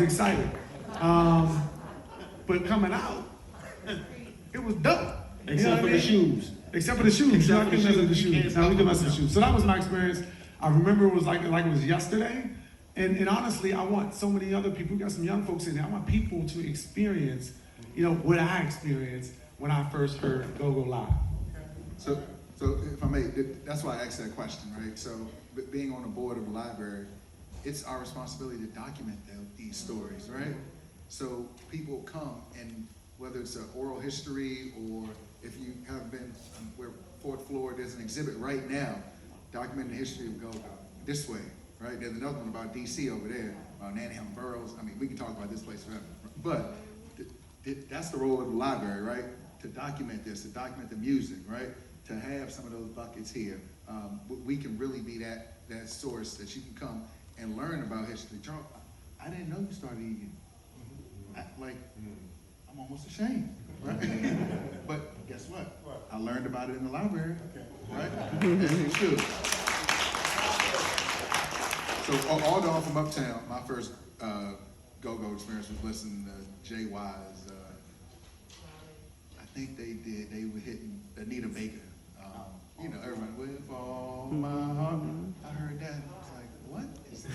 excited. But coming out, it was dope. Except for the shoes. Except for the shoes. Except for the shoes. The shoes. Now we can mess with the shoes. So that was my experience. I remember it was like it was yesterday. And honestly, I want so many other people. We got some young folks in there. I want people to experience, what I experienced when I first heard GoGo live. So if I may, that's why I asked that question, right? So being on the board of a library, it's our responsibility to document these stories, right? So people come, and whether it's an oral history or if you have been where fourth floor, there's an exhibit right now documenting the history of GoGo this way, right? There's another one about DC over there, about Nanham Burroughs. I mean, we can talk about this place forever, but that's the role of the library, right? To document this, to document the music, right? To have some of those buckets here. We can really be that source that you can come and learn about history. Charles, I didn't know you started eating. I'm almost ashamed, right? But guess what? I learned about it in the library, right? As you should. So although I'm from Uptown, my first GoGo experience was listening to Jay Wise. I think they were hitting Anita Baker. Everybody, with all my heart. I heard that, and I was like, what is this?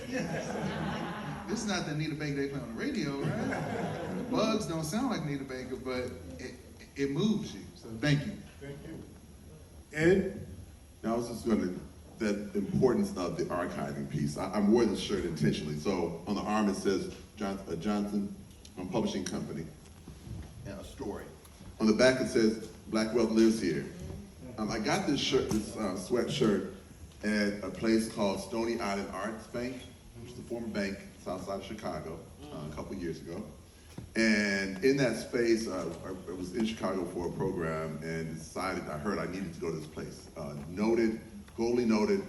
This is not the Anita Baker they play on the radio, right? The Bugs don't sound like Anita Baker, but it moves you. So thank you. Thank you. Ed? Now I was just going to, the importance of the archiving piece. I wore this shirt intentionally. So on the arm it says Johnson Publishing Company and a story. On the back it says Black Wealth Lives Here. I got this shirt, this sweatshirt at a place called Stony Island Arts Bank, which is the former bank south side of Chicago, a couple years ago. And in that space, I was in Chicago for a program and decided, I heard I needed to go to this place. Globally noted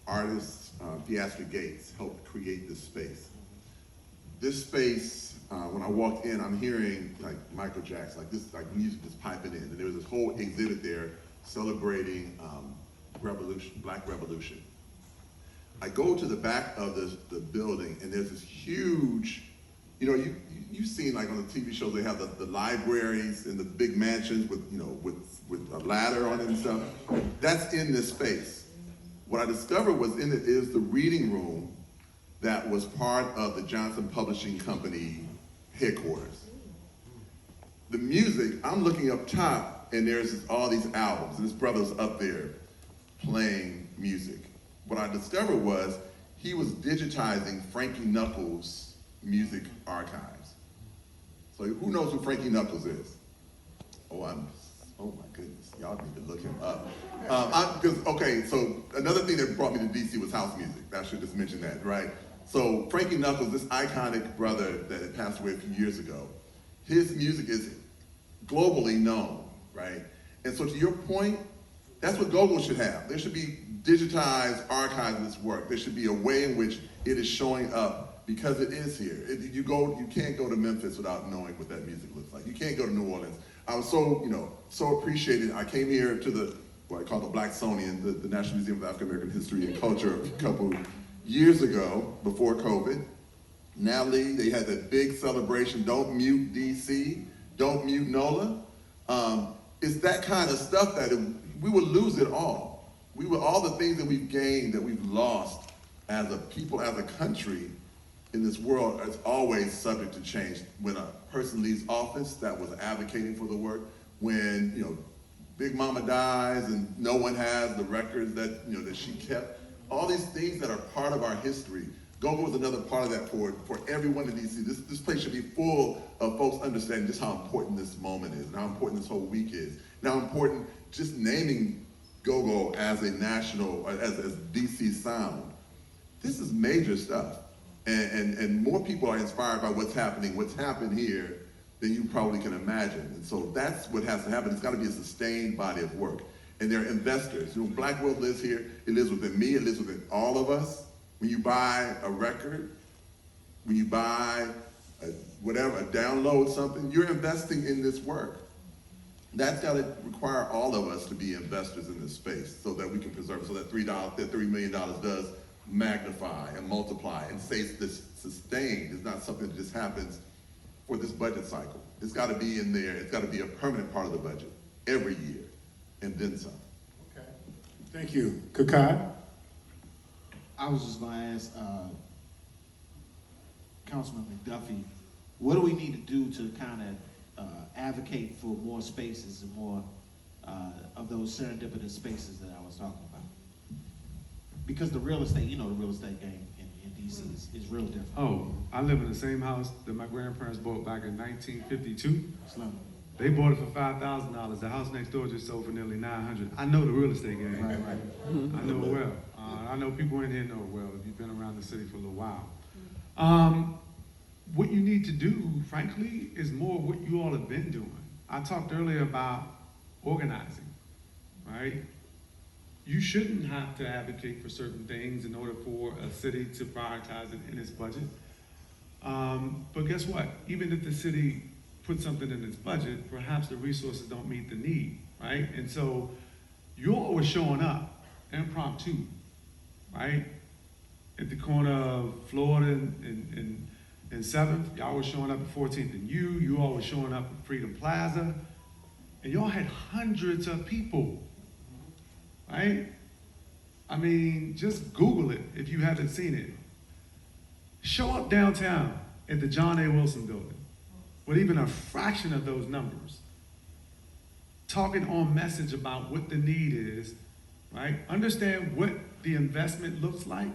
artist, Piastre Gates helped create this space. This space, when I walked in, I'm hearing like Michael Jackson, like music just piping in. And there was this whole exhibit there celebrating Black Revolution. I go to the back of the building, and there's this huge, you've seen like on the TV shows, they have the libraries and the big mansions with a ladder on it and stuff. That's in this space. What I discovered was in it is the reading room that was part of the Johnson Publishing Company headquarters. The music, I'm looking up top, and there's all these albums, and this brother's up there playing music. What I discovered was he was digitizing Frankie Knuckles' music archives. So who knows who Frankie Knuckles is? Oh my goodness, y'all need to look him up. So another thing that brought me to DC was house music. I should just mention that, right? So Frankie Knuckles, this iconic brother that had passed away a few years ago, his music is globally known, right? And so to your point, that's what GoGo should have. There should be digitized archives of this work. There should be a way in which it is showing up because it is here. You can't go to Memphis without knowing what that music looks like. You can't go to New Orleans. I was so appreciated. I came here to what I call the Blacksonian, the National Museum of African American History and Culture a couple years ago, before COVID. Natalie, they had that big celebration, don't mute DC, don't mute NOLA. It's that kind of stuff that we would lose it all. All the things that we've gained, that we've lost as a people, as a country in this world, is always subject to change. When a person leaves office that was advocating for the work, when Big Mama dies and no one has the records that she kept, all these things that are part of our history. GoGo is another part of that for everyone in DC. This place should be full of folks understanding just how important this moment is and how important this whole week is. And how important just naming GoGo as a national, as DC sound. This is major stuff. And more people are inspired by what's happened here than you probably can imagine. And so that's what has to happen. It's got to be a sustained body of work. And they're investors. Black Wealth lives here. It lives within me. It lives within all of us. When you buy a record, when you buy a download something, you're investing in this work. That's got to require all of us to be investors in this space so that we can preserve it, so that $3 million does magnify and multiply and say this sustained. It's not something that just happens for this budget cycle. It's got to be in there. It's got to be a permanent part of the budget every year, and then some. Okay. Thank you. Kokayi? I was just going to ask Councilman McDuffie, what do we need to do to kind of advocate for more spaces and more of those serendipitous spaces that I was talking about? Because the real estate, you know, the real estate game in DC is real different. Oh, I live in the same house that my grandparents bought back in 1952. Slum. They bought it for $5,000. The house next door just sold for nearly $900. I know the real estate game. Right. I know it well. I know people in here know it well if you've been around the city for a little while. What you need to do, frankly, is more what you all have been doing. I talked earlier about organizing, right? You shouldn't have to advocate for certain things in order for a city to prioritize it in its budget. But guess what? Even if the city puts something in its budget, perhaps the resources don't meet the need, right? And so you all were showing up impromptu, right? At the corner of Florida and 7th, y'all were showing up at 14th and you all were showing up at Freedom Plaza, and y'all had hundreds of people, right? I mean, just Google it if you haven't seen it. Show up downtown at the John A. Wilson building with even a fraction of those numbers, talking on message about what the need is, right? Understand what the investment looks like,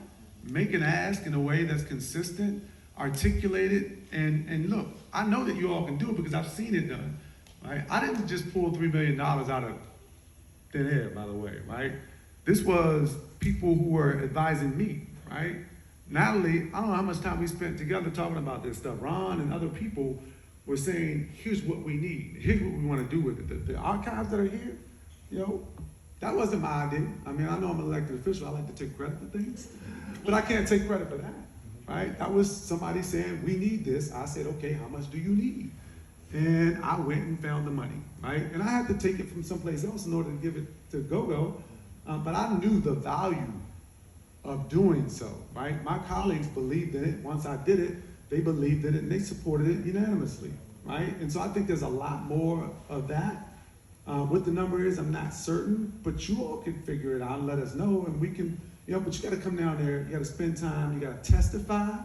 make an ask in a way that's consistent, articulated, and look, I know that you all can do it because I've seen it done, right? I didn't just pull $3 million out of thin air, by the way, right? This was people who were advising me, right? Natalie, I don't know how much time we spent together talking about this stuff. Ron and other people were saying, here's what we need. Here's what we want to do with it. The archives that are here, you know, that wasn't my idea. I mean, I know I'm an elected official. I like to take credit for things, but I can't take credit for that, right? That was somebody saying, we need this. I said, okay, how much do you need? And I went and found the money, right? And I had to take it from someplace else in order to give it to GoGo, but I knew the value of doing so, right? My colleagues believed in it. Once I did it, they believed in it and they supported it unanimously, right? And so I think there's a lot more of that. What the number is, I'm not certain, but you all can figure it out and let us know, and we can, you know, but you gotta come down there, you gotta spend time, you gotta testify,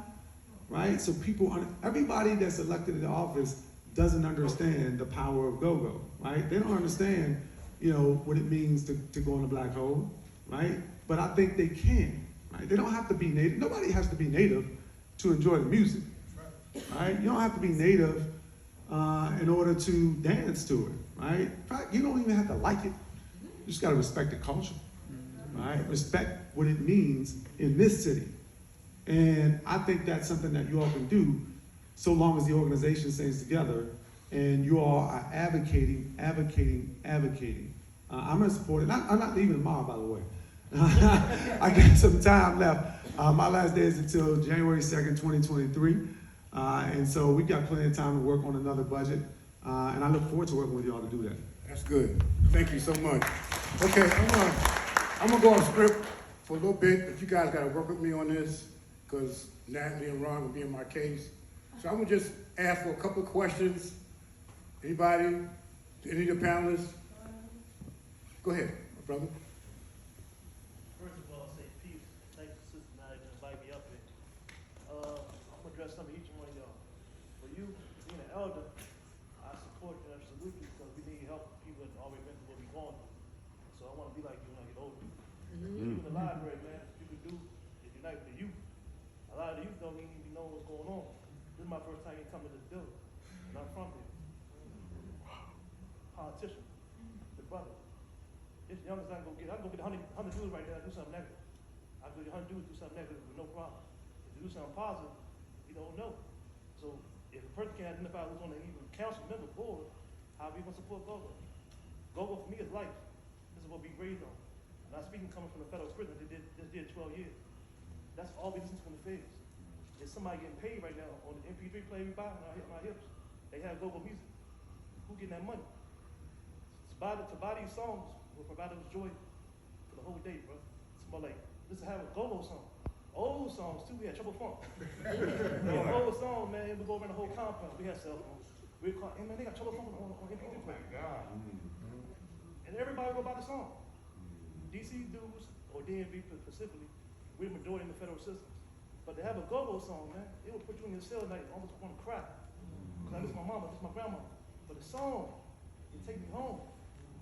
right? So people, everybody that's elected to office doesn't understand the power of GoGo, right? They don't understand, you know, what it means to go in the black hole, right? But I think they can, right? They don't have to be native. Nobody has to be native to enjoy the music, right? You don't have to be native in order to dance to it, right? In fact, you don't even have to like it. You just gotta respect the culture, right? Respect what it means in this city. And I think that's something that you all can do so long as the organization stays together and you all are advocating. I'm gonna support it. I'm not leaving tomorrow, by the way. I got some time left. My last day is until January 2nd, 2023. And so we got plenty of time to work on another budget. And I look forward to working with y'all to do that. That's good. Thank you so much. Okay, I'm gonna go off script for a little bit, but you guys gotta work with me on this because Natalie and Ron will be in my case. So I'm gonna just ask for a couple of questions. Anybody? Any of the panelists? Go ahead, my brother. First of all, say peace. Thank you, Sister Nadia, for inviting me up here. I'm gonna address some of each one of y'all. For you, being an elder, I support you absolutely because we need help people that already been through what we're going through. So I want to be like you when I get older. Even in the library, man, what you can do is unite with the youth. A lot of the youth don't even know what's going on. This is my first time coming to this building, and I'm from here. Politician, the brother. This youngest I can go get 100 dudes right there and do something negative. I can go get 100 dudes do something negative with no problem. If you do something positive, you don't know. So if a person can't identify who's on the even council member board, how are we gonna support GoGo? GoGo for me is life. This is what we raised on. And I'm speaking coming from the federal prison that just did 12 years. That's all we listen to from the feds. There's somebody getting paid right now on the MP3 player we buy on my hips. They have GoGo music. Who getting that money? To buy these songs will provide us joy for the whole day, bro. It's more like, let's have a GoGo song. Old songs too, we had Trouble Funk. Yeah, old song, man, we go around the whole compound. We had cell phones. We'd call, hey man, they got Trouble Funk on MP3 player. And everybody go by the song. DC dudes, or DMV specifically, we're majority in the federal systems. But to have a go-go song, man, it would put you in your cell at night, almost want to cry. Because I miss my mama, I miss my grandma. But the song, it take me home.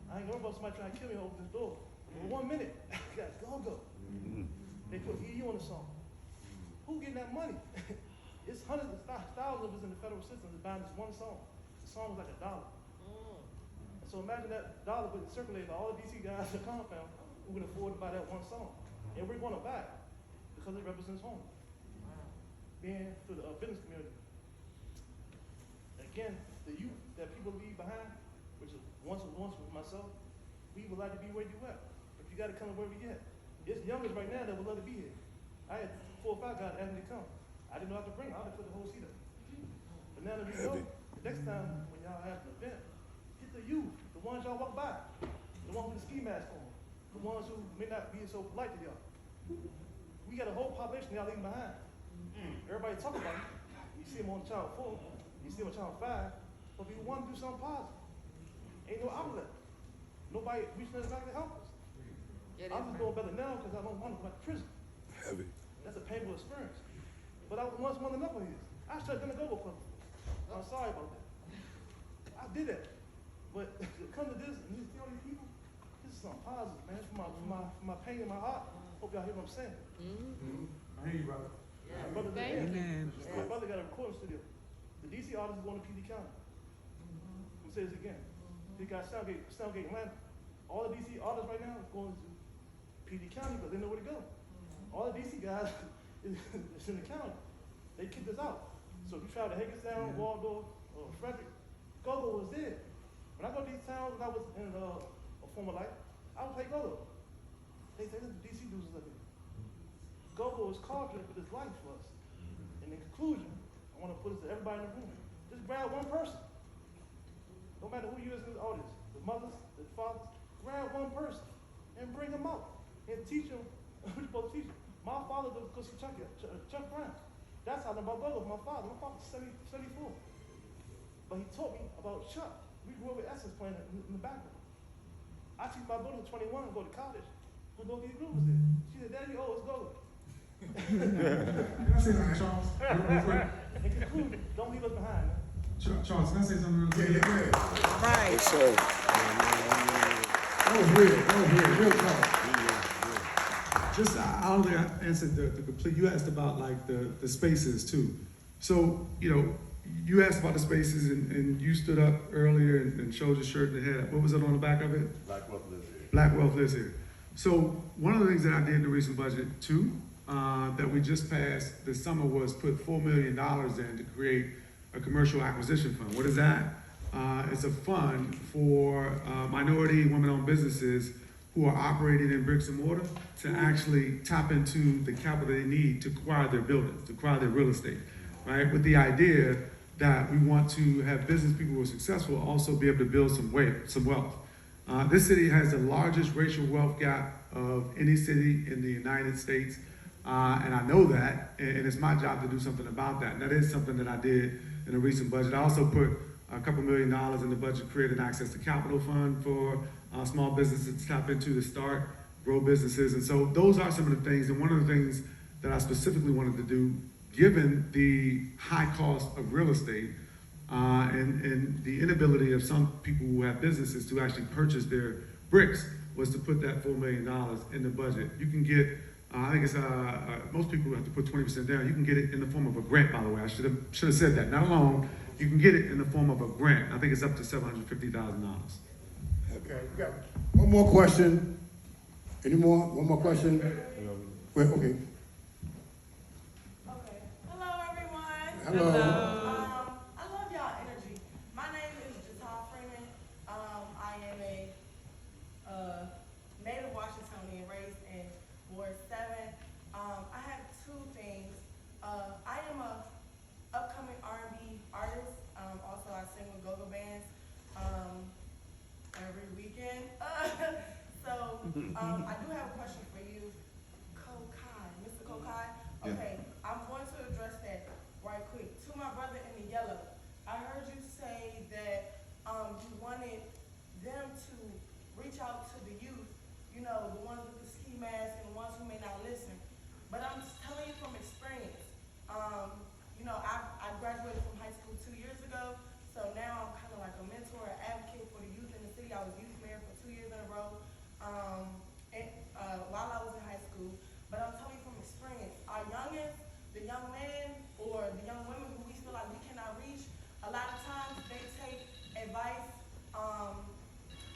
I ain't worried about somebody trying to kill me over this door. For 1 minute, I got go-go. They put EU on the song. Who getting that money? It's hundreds of thousands of us in the federal system that's buying this one song. The song was like $1. So imagine that dollar would circulate to all the DC guys in the compound who can afford to buy that one song. And we're going to buy it because it represents home. Being through the business community. Again, the youth that people leave behind, which is once with myself, we would like to be where you at. But you got to come where we at. It's youngers right now that would love to be here. I had 4 or 5 guys asking me to come. I didn't know how to bring them. I would put the whole seat up. But now that we know, the next time when y'all have an event, get the youth, the ones y'all walk by, the ones with the ski mask on, the ones who may not be so polite to y'all. We got a whole population y'all leaving behind. Everybody talk about it. You see them on Channel 4, you see them on Channel 5, but we want to do something positive. Ain't no outlet. Nobody reaching us back to help us. I'm just doing better now because I don't want to go back to prison. Heavy. That's a painful experience. But I once won enough of these. I shut down the GoGo Club. I'm sorry about that. I did that. But to come to this and you see all these people, this is something positive, man. For my pain in my heart. Hope y'all hear what I'm saying. I hear you, brother. My brother, my brother got a recording studio. The DC artist is going to PD County. I'm gonna say this again. They got Soundgate Atlanta. All the DC artists right now is going to PD County because they know where to go. All the DC guys is in the county. They kicked us out. So if you travel to Hagerstown, Waldorf, or Frederick, GoGo was there. When I go to these towns when I was in a former life, I would play GoGo. They say, the DC dudes is like this. GoGo is culture, but it's life for us. And in conclusion, I want to put this to everybody in the room. Just grab one person. No matter who you is in the audience, the mothers, the fathers, grab one person and bring them out and teach them what you're supposed to teach them. My father was because Chuck Brown. That's how I know about GoGo. My father was 74. But he taught me about Chuck. We grew up with Essence playing in the background. I teach my daughter 21 and go to college. Who know these groups there? She said, Daddy, oh, it's GoGo. Can I say something, Charles? Real quick? In conclusion, don't leave us behind, man. Charles, can I say something real quick? Yeah. Right. Yes, sir. That was real talk. Just, I don't think I answered the complete, you asked about like the spaces too. So, you know, you asked about the spaces and you stood up earlier and showed your shirt and had, what was it on the back of it? Black Wealth lives here. Black Wealth lives here. So one of the things that I did in the recent budget too, that we just passed this summer was put $4 million in to create a commercial acquisition fund. What is that? It's a fund for minority women-owned businesses who are operating in bricks and mortar to actually tap into the capital they need to acquire their buildings, to acquire their real estate, right? With the idea that we want to have business people who are successful also be able to build some wealth. This city has the largest racial wealth gap of any city in the United States, and I know that, and it's my job to do something about that. And that is something that I did in a recent budget. I also put a couple $1 million in the budget, create an access to capital fund for small businesses to tap into to start, grow businesses. And so those are some of the things. And one of the things that I specifically wanted to do, given the high cost of real estate and the inability of some people who have businesses to actually purchase their bricks, was to put that $4 million in the budget. You can get, I think it's, most people have to put 20% down. You can get it in the form of a grant, by the way. I should have said that, not a loan. You can get it in the form of a grant. I think it's up to $750,000. Okay, we got one more question. Any more? One more question? Wait, okay. Okay. Hello, everyone. Hello. I love y'all energy. My name is J'Ta Freeman. I am a native Washingtonian raised in Ward 7. I have two things. I am a upcoming R&B artist. Also, I sing with GoGo bands every weekend. So I do have a question for you, Kokayi, Mr. Kokayi. to reach out to the youth, you know, the ones with the ski mask and the ones who may not listen. But I'm just telling you from experience. You know, I graduated from high school 2 years ago, so now I'm kind of like a mentor, an advocate for the youth in the city. I was youth mayor for 2 years in a row while I was in high school. But I'm telling you from experience, our youngest, the young men or the young women who we feel like we cannot reach, a lot of times they take advice,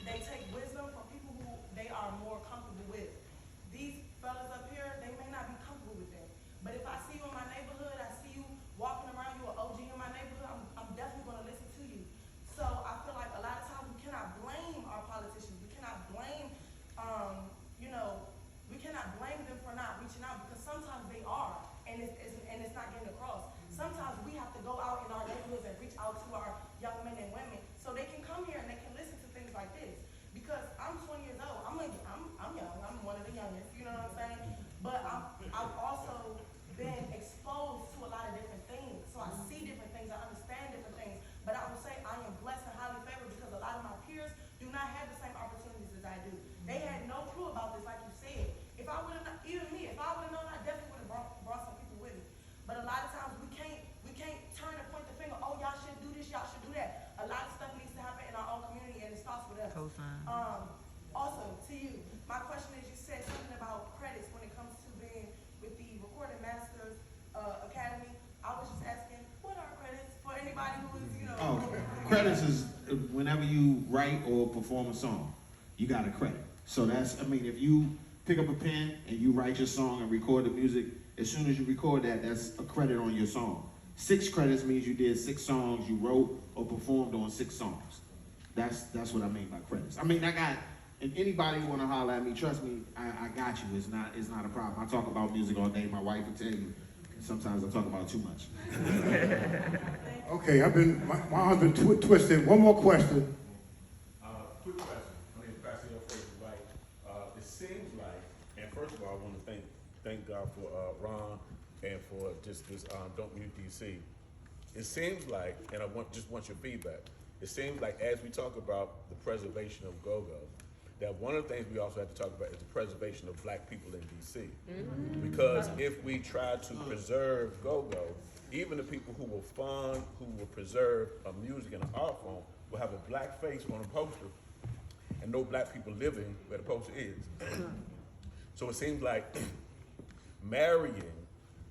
they take wisdom from people who they are more comfortable with. These fellas up here, they may not be comfortable with them. But if I see you in my neighborhood, I see you walking around, you an OG in my neighborhood, I'm definitely gonna listen to you. So I feel like a lot of times we cannot blame our politicians. We cannot blame, you know, we cannot blame them for not reaching out because sometimes they are, and it's not getting across. Sometimes we have to go out in our neighborhoods and reach out to our young men and women so they can come here and they can listen to things like this. Because I'm 20 years old, I'm young, I'm one of the youngest, you know what I'm saying? But I've also been exposed to a lot of different things. So I see different things, I understand different things. But I would say I am blessed and highly favored because a lot of my peers do not have the same opportunities as I do. They had no clue about this, like you said. If I would have, even me, if I would have known, I definitely would have brought some people with me. But a lot of times we can't turn and point the finger, oh, y'all should do this, y'all should do that. A lot of stuff needs to happen in our own community and it starts with us. Also, to you, my question is, you said something about credits when it comes to being with the Recording Masters Academy. I was just asking, what are credits for anybody who is, you know? Oh, credits is whenever you write or perform a song, you got a credit. So that's, I mean, if you pick up a pen and you write your song and record the music, as soon as you record that, that's a credit on your song. 6 credits means you did 6 songs you wrote or performed on 6 songs. That's what I mean by credits. I mean, and anybody who wanna holler at me, trust me, I got you. It's not a problem. I talk about music all day. My wife will tell you. Sometimes I talk about too much. Okay, my arm's been twisted. One more question. Quick question. My name is Pastor White. It seems like, and first of all, I want to thank God for Ron and for just this Don't Mute DC. It seems like, and I just want your feedback. It seems like as we talk about the preservation of GoGo, that one of the things we also have to talk about is the preservation of black people in DC. Because if we try to preserve GoGo, even the people who will fund, who will preserve a music and an art form, will have a black face on a poster and no black people living where the poster is. So it seems like marrying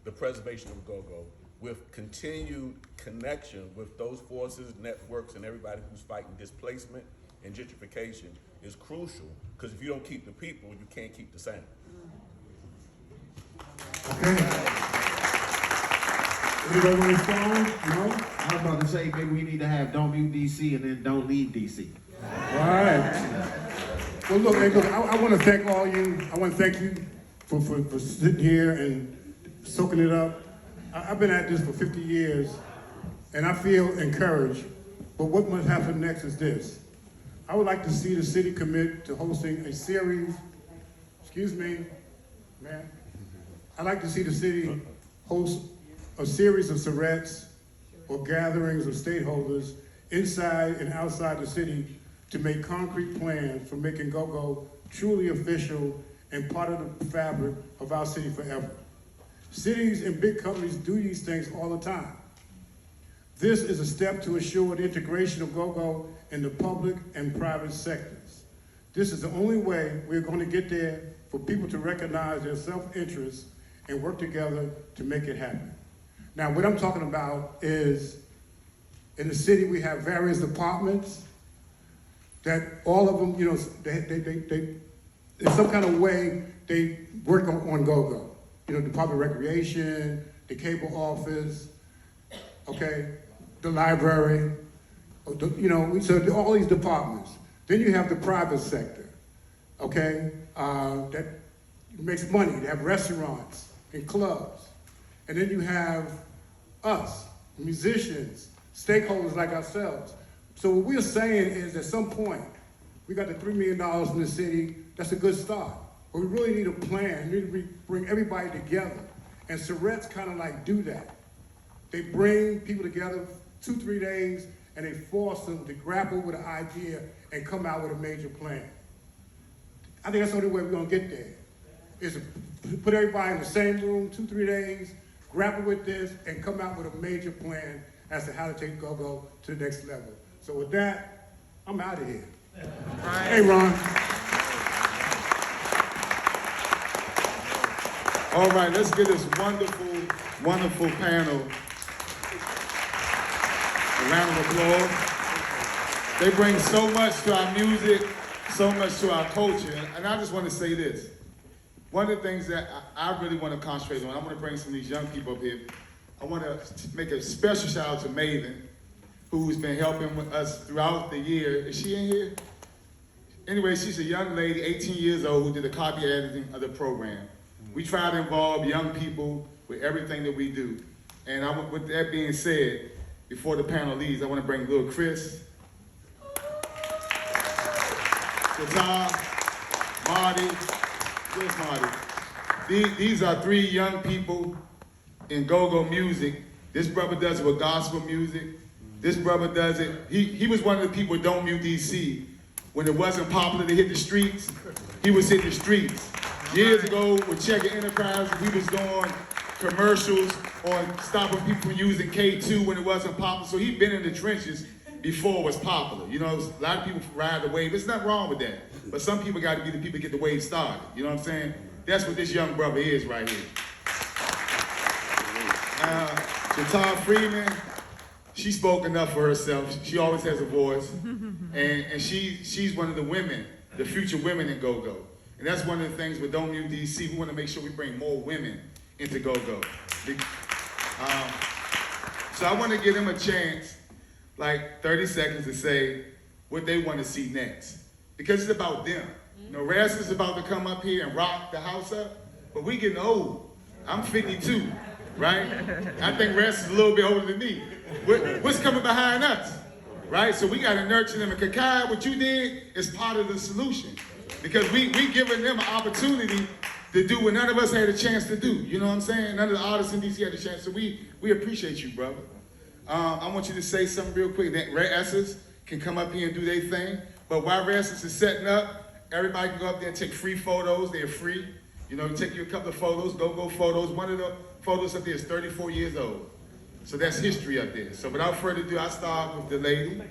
the preservation of GoGo with continued connection with those forces, networks, and everybody who's fighting displacement and gentrification is crucial, because if you don't keep the people, you can't keep the sound. Okay. Anybody want to respond? No? I was about to say maybe we need to have Don't Mute DC and then Don't Leave DC. All right. Well, look, I want to thank all you. I want to thank you for sitting here and soaking it up. I've been at this for 50 years, and I feel encouraged. But what must happen next is this. I would like to see the city commit to hosting a series, excuse me, man. I'd like to see the city host a series of charrettes or gatherings of stakeholders inside and outside the city to make concrete plans for making GoGo truly official and part of the fabric of our city forever. Cities and big companies do these things all the time. This is a step to ensure the integration of GoGo in the public and private sectors. This is the only way we're going to get there for people to recognize their self-interest and work together to make it happen. Now, what I'm talking about is in the city we have various departments that all of them, you know, they in some kind of way they work on GoGo. You know, Department of Recreation, the cable office, okay, the library, you know, so all these departments. Then you have the private sector, okay, that makes money. They have restaurants and clubs. And then you have us, musicians, stakeholders like ourselves. So what we're saying is at some point, we got the $3 million from the city, that's a good start. But we really need a plan, we need to bring everybody together. And charrettes kind of like do that. They bring people together 2-3 days and they force them to grapple with an idea and come out with a major plan. I think that's the only way we're gonna get there, is to put everybody in the same room 2-3 days, grapple with this, and come out with a major plan as to how to take GoGo to the next level. So with that, I'm out of here. Hey, Ron. All right, let's give this wonderful, wonderful panel a round of applause. They bring so much to our music, so much to our culture, and I just want to say this. One of the things that I really want to concentrate on, I want to bring some of these young people up here. I want to make a special shout out to Maven, who's been helping with us throughout the year. Is she in here? Anyway, she's a young lady, 18 years old, who did the copy editing of the program. We try to involve young people with everything that we do. And with that being said, before the panel leaves, I want to bring little Chris, J'Ta, Marty. Where's Marty? These are 3 young people in go-go music. This brother does it with gospel music. This brother does it. He was one of the people at WDC. When it wasn't popular to hit the streets, he was hitting the streets. Years ago with Checker Enterprise, we was doing commercials on stopping people from using K2 when it wasn't popular. So he'd been in the trenches before it was popular. You know, a lot of people ride the wave. There's nothing wrong with that. But some people got to be the people that get the wave started. You know what I'm saying? That's what this young brother is right here. J'Ta Freeman, she spoke enough for herself. She always has a voice. And she's one of the women, the future women in go-go. And that's one of the things with WDC. We want to make sure we bring more women into go-go. So I want to give them a chance, like 30 seconds to say what they want to see next. Because it's about them. You know, Raz is about to come up here and rock the house up, but we getting old. I'm 52, right? I think Raz is a little bit older than me. What's coming behind us, right? So we got to nurture them. And Kokayi, what you did is part of the solution. Because we giving them an opportunity to do what none of us had a chance to do. You know what I'm saying? None of the artists in DC had a chance. So we appreciate you, brother. I want you to say something real quick. That Red Essence can come up here and do their thing. But while Red Essence is setting up, everybody can go up there and take free photos. They're free. You know, take you a couple of photos, go-go photos. One of the photos up there is 34 years old. So that's history up there. So without further ado, I start with the lady.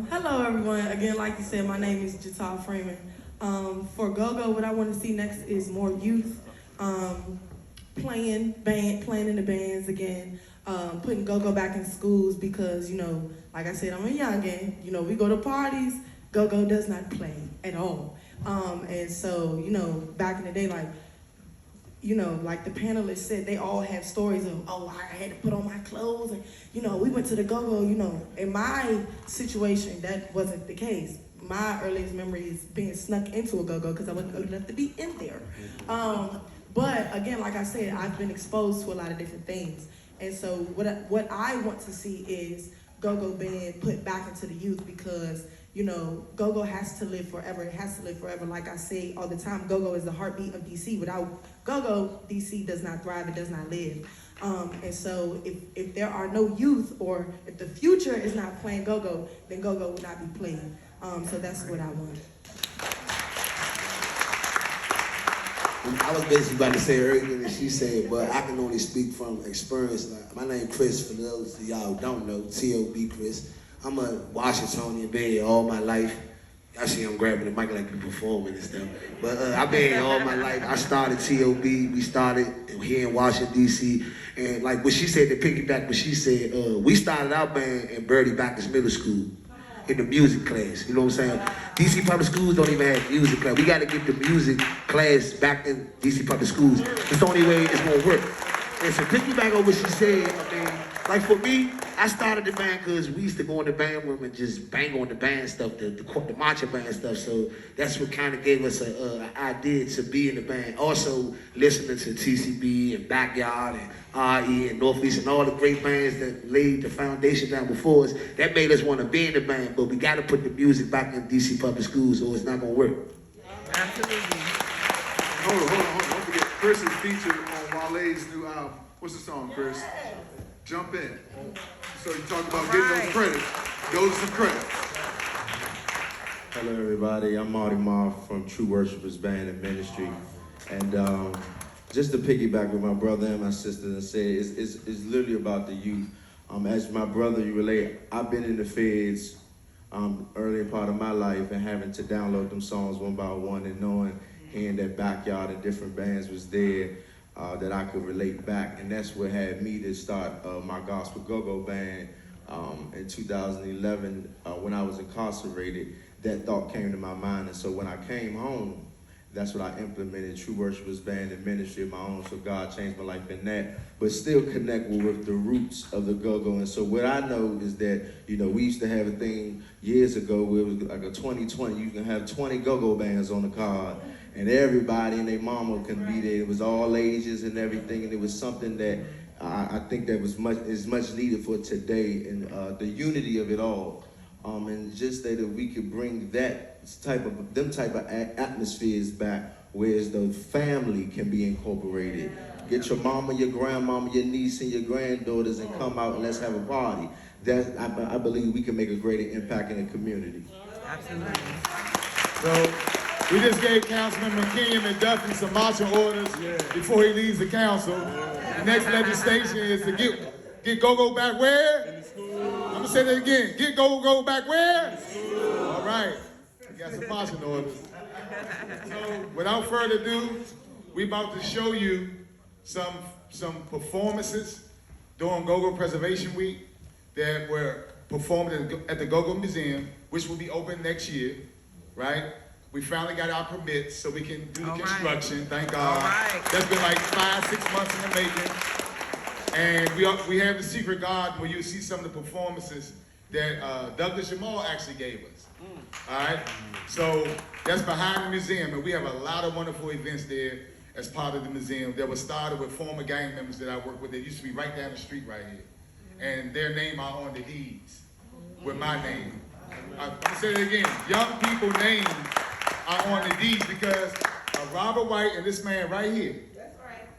Hello everyone. Again, like you said, my name is J'Ta Freeman. For GoGo, what I want to see next is more youth playing in the bands again, putting GoGo back in schools because, you know, like I said, I'm a youngin'. You know, we go to parties, GoGo does not play at all. And so, you know, back in the day, like, you know, like the panelists said, they all have stories of, oh, I had to put on my clothes, and, you know, we went to the go-go, you know. In my situation, that wasn't the case. My earliest memory is being snuck into a go-go because I wasn't old enough to be in there. But again, like I said, I've been exposed to a lot of different things. And so what I want to see is go-go being put back into the youth because, you know, go-go has to live forever. It has to live forever. Like I say all the time, go-go is the heartbeat of DC. Without go-go, DC does not thrive. It does not live. And so if there are no youth or if the future is not playing go-go, then go-go will not be playing. So that's what I want. I was basically about to say everything that she said, but I can only speak from experience. Like, my name Chris, for those of y'all who don't know, T.O.B. Chris. I'm a Washingtonian, been here all my life. Y'all see I'm grabbing the mic like I'm performing and stuff. But I've been here all my life. I started T.O.B. We started here in Washington, D.C. And like what she said, to piggyback what she said, we started our band in Birdie Baptist Middle School in the music class. You know what I'm saying? DC public schools don't even have music class. We got to get the music class back in DC public schools. It's the only way it's going to work. And so piggyback on what she said, I mean, like for me, I started the band because we used to go in the band room and just bang on the band stuff, the macho band stuff. So that's what kind of gave us an idea to be in the band. Also listening to TCB and Backyard and RE and Northeast and all the great bands that laid the foundation down before us. That made us want to be in the band, but we got to put the music back in DC public schools or it's not going to work. Absolutely. Hold on. Don't forget, Chris is featured on Wale's new album. What's the song, Chris? jump in. So you talk about getting those credits. Those are some credits. Hello, everybody. I'm Marty Marr from True Worshipers Band and Ministry. And just to piggyback with my brother and my sister and say, it's literally about the youth. As my brother, you relate, I've been in the feds early part of my life and having to download them songs one by one and knowing hearing that Backyard and different bands was there that I could relate back. And that's what had me to start my gospel GoGo band in 2011 when I was incarcerated. That thought came to my mind, and so when I came home, that's what I implemented, True Worshipers Band and Ministry of my own, so God changed my life in that, but still connect with the roots of the go-go. And so what I know is that, you know, we used to have a thing years ago where it was like a 2020, you can have 20 go-go bands on the card, and everybody and their mama can be there. It was all ages and everything, and it was something that I think that was much needed for today, and the unity of it all. And just that we could bring them type of atmospheres back, whereas the family can be incorporated. Get your mama, your grandmama, your niece, and your granddaughters, and come out and let's have a party. That I believe we can make a greater impact in the community. Absolutely. So we just gave Councilman Kenyan McDuffie some marching orders before he leaves the council. The next legislation is to get GoGo back where? I'm gonna say that again. Get GoGo back where? All right. We got some marching orders. So without further ado, we about to show you some performances during GoGo Preservation Week that were performed at the GoGo Museum, which will be open next year, right? We finally got our permits so we can do the construction, thank God. That's been like 5-6 months in the making. And we have the secret garden where you see some of the performances that Douglas Jamal actually gave us. All right? So that's behind the museum, and we have a lot of wonderful events there as part of the museum that was started with former gang members that I work with. They used to be right down the street right here. And their name are on the deeds with my name. I'll say it again. Young people's names are on the deeds because Robert White and this man right here,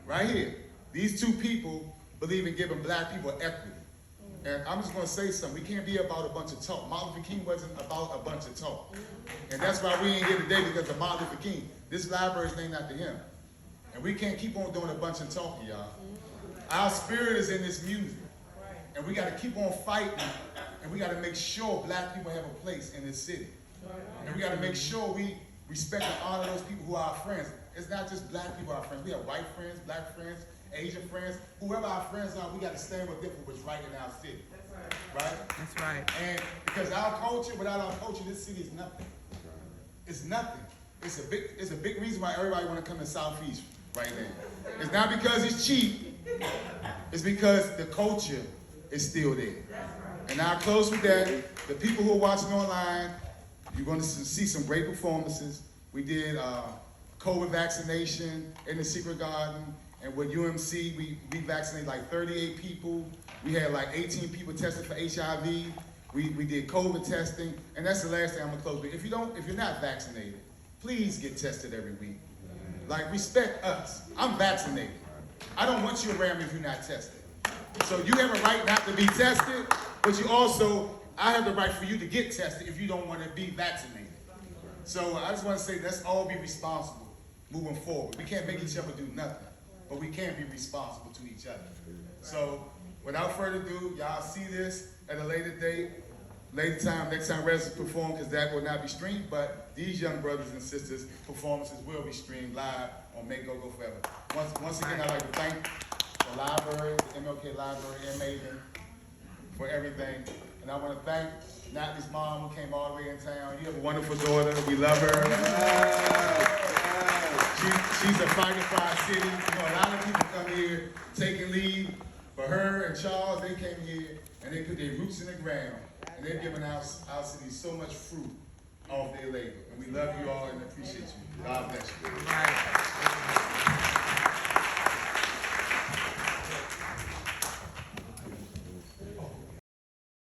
right here, these two people believe in giving black people equity. And I'm just gonna say something, we can't be about a bunch of talk. Martin Luther King wasn't about a bunch of talk. And that's why we ain't here today, because of Martin Luther King. This library is named after him. And we can't keep on doing a bunch of talking, y'all. Our spirit is in this music. And we gotta keep on fighting, and we gotta make sure black people have a place in this city. And we gotta make sure we respect and honor those people who are our friends. It's not just black people are our friends. We have white friends, black friends, Asian friends, whoever our friends are, we got to stand with them for what's right in our city. That's right. Right? That's right. And because our culture, without our culture, this city is nothing. It's nothing. It's a big reason why everybody want to come to Southeast right now. It's not because it's cheap. It's because the culture is still there. And I'll close with that. The people who are watching online, you're going to see some great performances. We did COVID vaccination in the Secret Garden. And with UMC, we vaccinated like 38 people. We had like 18 people tested for HIV. We did COVID testing. And that's the last thing I'm gonna close with. If you're not vaccinated, please get tested every week. Like, respect us. I'm vaccinated. I don't want you around me if you're not tested. So you have a right not to be tested, but I have the right for you to get tested if you don't want to be vaccinated. So I just want to say, let's all be responsible moving forward. We can't make each other do nothing, but we can be responsible to each other. So without further ado, y'all see this at a later date, next time residents perform, because that will not be streamed, but these young brothers and sisters' performances will be streamed live on Make GoGo Forever. Once again, I'd like to thank the library, the MLK Library, and Maven for everything. And I want to thank Natalie's mom, who came all the way in town. You have a wonderful daughter. We love her. She's a fighter for our city. You know, a lot of people come here taking leave. For her and Charles, they came here and they put their roots in the ground. And they've given our city so much fruit off their labor. And we love you all and appreciate you. God bless you.